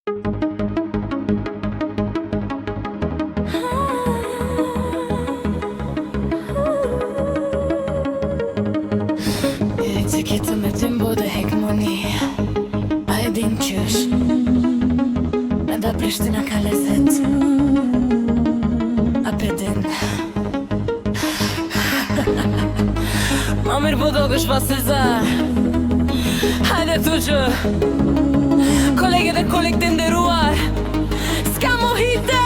Se kitë me ty m'bode hekmoni, a e din qësh me da Prishtina ka lezet, a pedin Ma mirë po do kësh pas të za. Hajde tu që kolegët e kolegë të nderuar, s'ka mohite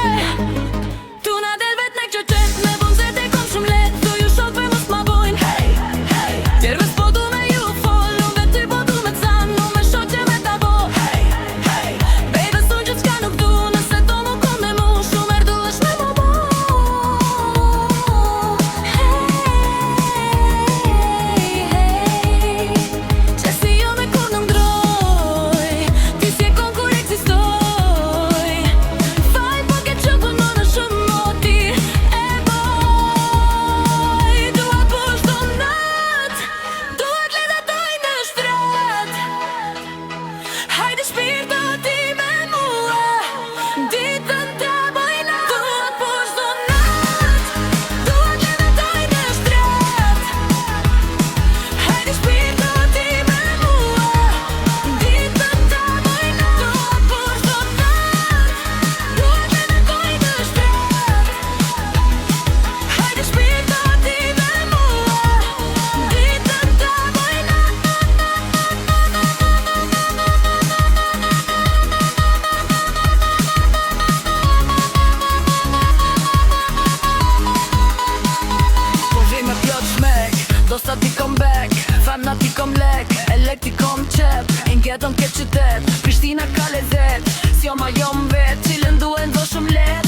tu na del vet në këtë qet, me bon zet e kom shumë let, tu ju shokve mos ma bojnë hey, hey. Tjerve s'po du me ju fol, unë vet ty po du me t'zan, unë me shok që me ta bo hey, hey. Baby sun që t'ka nuk du, nëse do mu kon me mu, shumë erdu është me mu bo hey, hey. Që si jo me kur nuk ndroj, ti si e kon kur eksistoj. Fal po ke që punon në shumë moti e boj. Dua po shto nat, duhet le da doj në shtrat. Hajde shpirto ti me mua, ditën ta bojna. Dua po shto nat, duhet le da doj në shtrat. Hajde shpirto ti me mua, ditën ta bojna. Dua po shto nat, duhet le da doj në shtrat. Hajde shpirto ti me mua, ditën ta bojna. Po vi me plot shmek, do sa ti kom back, femna ti kom lek, e lek ti kom qep, ingetën ke qytet, Prishtina ka lezet, s'jo ma jom vet, cilën duen do shumë let.